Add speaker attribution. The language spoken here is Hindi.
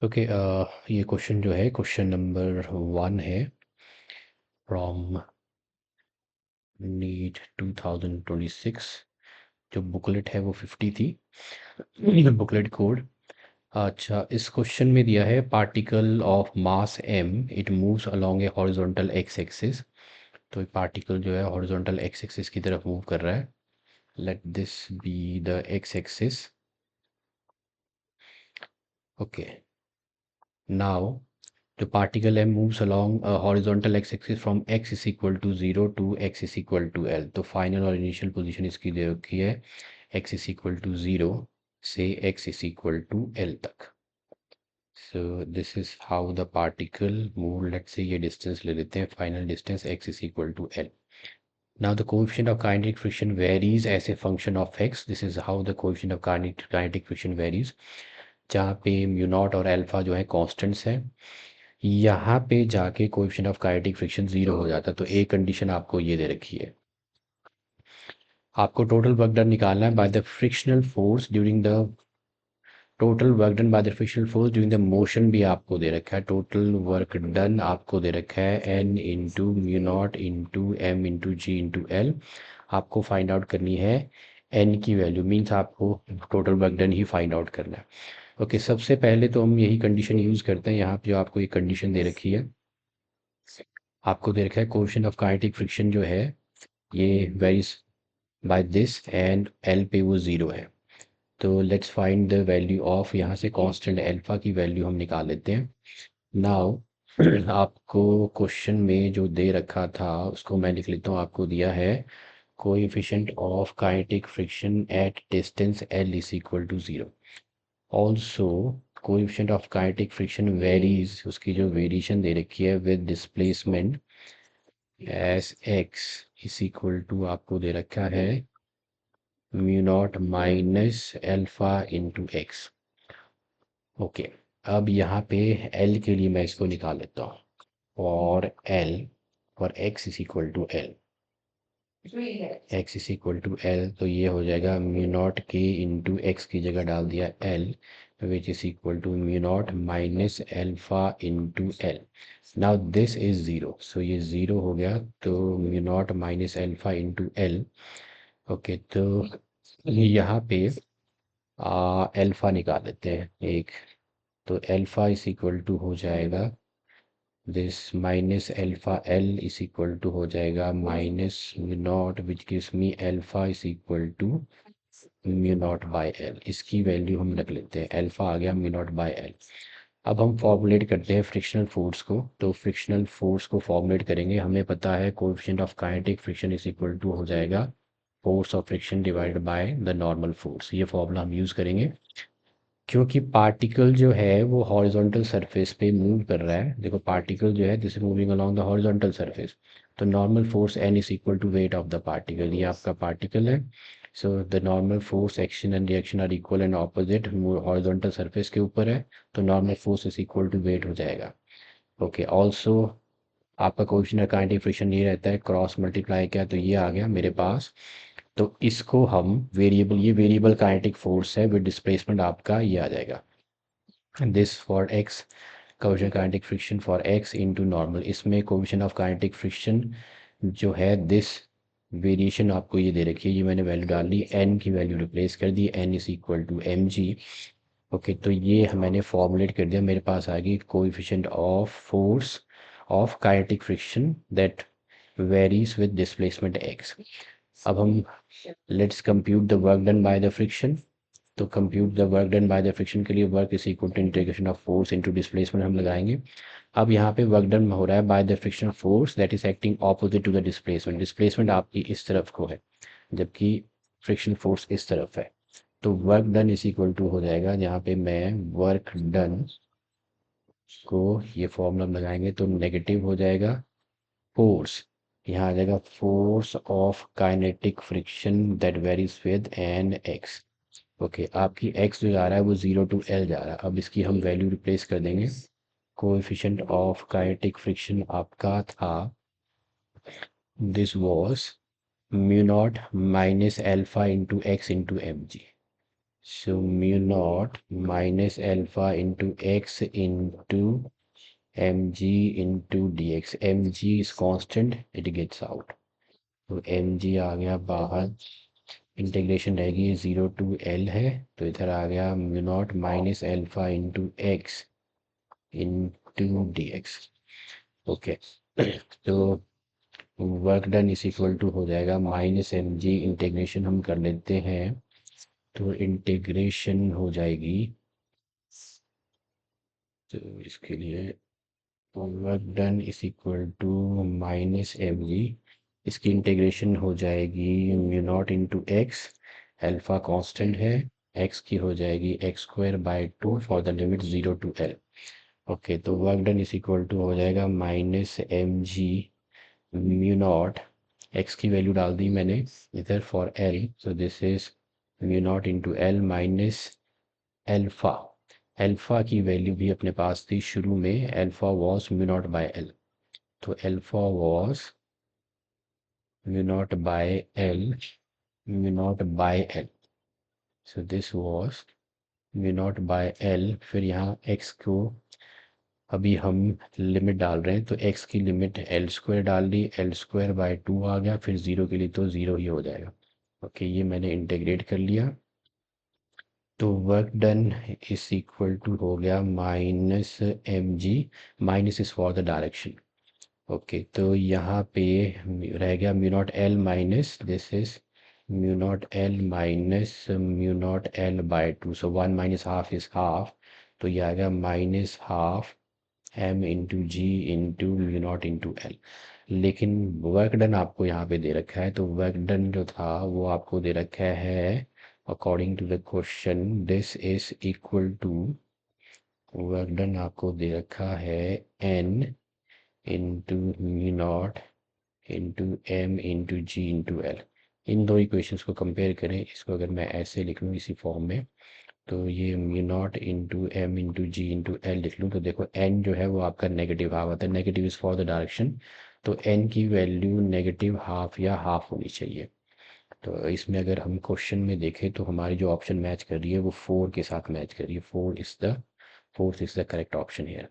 Speaker 1: ओके ये क्वेश्चन जो है क्वेश्चन नंबर 1 है फ्रॉम नीट 2026। जो बुकलेट है वो 50 थी बुकलेट कोड। अच्छा, इस क्वेश्चन में दिया है particle of mass m it moves along A horizontal x axis. तो पार्टिकल जो है हॉरिजॉन्टल एक्स एक्सिस की तरफ मूव कर रहा है। Let this be the x axis. Okay, now the particle m moves along a horizontal x-axis from x is equal to 0 to x is equal to l। तो फाइनल और इनिशियल पोजीशन इसकी दे रखी है x is equal to 0 से x is equal to l तक। so this is how the particle move। let's say ये distance ले लेते हैं, final distance x is equal to l। now the coefficient of kinetic friction varies as a function of x। this is how the coefficient of kinetic friction varies, जहाँ पे म्यू नॉट और अल्फा जो है कांस्टेंट्स हैं। यहाँ पे जाके कोएफिशिएंट ऑफ काइनेटिक फ्रिक्शन 0 हो जाता है। तो एक कंडीशन आपको ये दे रखी है, आपको टोटल वर्क डन निकालना है by the frictional force during the total work done by the frictional force during the motion भी आपको दे रखा है। टोटल वर्क डन आपको दे रखा है n into mu naught into M into जी इंटू एल। आपको फाइंड आउट करनी है n की वैल्यू, मीन्स आपको टोटल वर्क डन ही फाइंड आउट करना है। ओके, सबसे पहले तो हम यही कंडीशन यूज़ करते हैं। यहाँ पे जो आपको एक कंडीशन दे रखी है, आपको दे रखा है कोएफिशिएंट ऑफ काइनेटिक फ्रिक्शन जो है ये varies by this and L पे वो 0 है। तो let's find the value of, यहाँ से कांस्टेंट अल्फा की वैल्यू हम निकाल लेते हैं। नाउ आपको क्वेश्चन में जो दे रखा था उसको मैं लिख लेता हूँ। आपको दिया है coefficient of kinetic friction at distance L is equal to 0। Also coefficient of kinetic friction varies, उसकी जो वेरिएशन दे रखी है with displacement S X is equal to आपको दे रखा है mu naught minus alpha into X. Okay, अब यहाँ पे एल के लिए मैं इसको निकाल लेता हूँ। और एल और X is equal to L, X is equal to L, तो ये हो जाएगा म्यू नॉट के इंटू एक्स की जगह डाल दिया L, which is equal to mu naught minus alpha into L. Now this is zero, so ये ज़ीरो हो गया। तो mu naught minus alpha into L. Okay, तो यहाँ पे एल्फा निकाल लेते हैं एक। तो एल्फा इज इक्वल टू हो जाएगा this minus alpha L is equal to हो जाएगा minus mu naught which gives me alpha is equal to mu naught by L. इसकी वैल्यू हम रख लेते हैं, एल्फा आ गया म्यू नॉट बाय एल। अब हम फॉर्मुलेट करते हैं फ्रिक्शनल फोर्स को। तो फ्रिक्शनल फोर्स को फॉर्मुलेट करेंगे, हमें पता है coefficient of kinetic friction is equal to हो जाएगा force of friction divided by the normal force. ये फॉर्मूला हम यूज़ करेंगे क्योंकि पार्टिकल जो है वो हॉरिजॉन्टल सरफेस पे मूव कर रहा है। देखो पार्टिकल जो है this is moving along the horizontal surface, तो normal force N is equal to weight of the particle. ये आपका पार्टिकल है। So the normal force action and reaction are equal and opposite, horizontal surface के ऊपर है, तो normal force is equal to weight हो जाएगा। ओके, ऑल्सो आपका कोएफिशिएंट ऑफ काइनेटिक फ्रिक्शन ये रहता है, क्रॉस मल्टीप्लाई किया तो ये आ गया मेरे पास। तो इसको हम वेरिएबल, ये वेरिएबल काइनेटिक फोर्स है विद डिस्प्लेसमेंट आपका ये आ जाएगा this for x, coefficient kinetic friction for x into normal. इसमें कोएफिशिएंट ऑफ काइनेटिक फ्रिक्शन जो है दिस वेरिएशन आपको ये दे रखी है, ये मैंने वैल्यू डाल दी, एन की वैल्यू रिप्लेस कर दी, N is equal to M G. Okay, तो ये मैंने फॉर्मुलेट कर दिया, मेरे पास आ गई coefficient of force of kinetic friction that varies with displacement x. अब हम let's compute the work done by the friction. तो compute the work done by the friction के लिए work is equal to integration of force into displacement हम लगाएंगे। अब यहाँ पे वर्क डन हो रहा है by the friction force that is acting opposite to the displacement. Displacement आपकी इस तरफ को है जबकि फ्रिक्शन फोर्स इस तरफ है। तो work done is equal to हो जाएगा, जहाँ पे मैं वर्क डन को ये फॉर्मूला लगाएंगे तो नेगेटिव हो जाएगा फोर्स, यहाँ आ जाएगा force of kinetic friction that varies with N X. Okay, आपकी एक्स जो जा रहा है वो 0 टू एल जा रहा है। अब इसकी हम वैल्यू रिप्लेस कर देंगे। कोएफिशिएंट ऑफ काइनेटिक फ्रिक्शन आपका था this was mu naught minus alpha into x into M G. So mu naught minus alpha into x into mg into dx. mg is constant, it gets out. तो mg आ गया बाहर, इंटीग्रेशन रहेगी 0 to l है, तो इधर आ गया mu naught minus alpha into x into d x. Okay, तो work done is equal to हो जाएगा माइनस एम जी, इंटीग्रेशन हम कर लेते हैं, तो इंटीग्रेशन हो जाएगी, तो इसके लिए work done is equal to minus m g, इसकी इंटीग्रेशन हो जाएगी mu naught into x, alpha constant है, एक्स की हो जाएगी x square by 2 for the limit 0 to l। Okay, तो work done is equal to हो जाएगा minus m g mu naught, x की वैल्यू डाल दी मैंने इधर for l, so this is mu naught into l minus alpha. Alpha की वैल्यू भी अपने पास थी शुरू में, alpha was mu naught by l, तो alpha was mu naught by l, mu naught by l, so this was mu naught by l. फिर यहाँ एक्स को अभी हम लिमिट डाल रहे हैं, तो x की लिमिट एल स्क्वायर डाल दी, एल स्क्वायर बाय 2 आ गया, फिर 0 के लिए तो 0 ही हो जाएगा। ओके, ये मैंने इंटीग्रेट कर लिया, तो work done is equal to हो गया minus m g, minus is for the direction. Okay, तो यहाँ पे रह गया mu naught l minus, this is mu naught l minus mu naught l by 2, so 1 minus half is half, तो ये आ गया माइनस हाफ एम इंटू जी into mu naught into l. लेकिन वर्क डन आपको यहाँ पे दे रखा है, तो वर्क डन जो था वो आपको दे रखा है according to the question this is equal to, work done आपको दे रखा है n into mu naught into M into जी इंटू एल। इन दो इक्वेशंस को कंपेयर करें, इसको अगर मैं ऐसे लिख लूँ इसी फॉर्म में, तो ये mu naught into M into जी इंटू एल लिख लूँ, तो देखो एन जो है वो आपका नेगेटिव हाफ आता है, negative is for the direction, तो एन की वैल्यू नेगेटिव हाफ या हाफ होनी चाहिए। तो इसमें अगर हम क्वेश्चन में देखें तो हमारी जो ऑप्शन मैच कर रही है वो 4 के साथ मैच कर रही है, 4 इज द करेक्ट ऑप्शन है।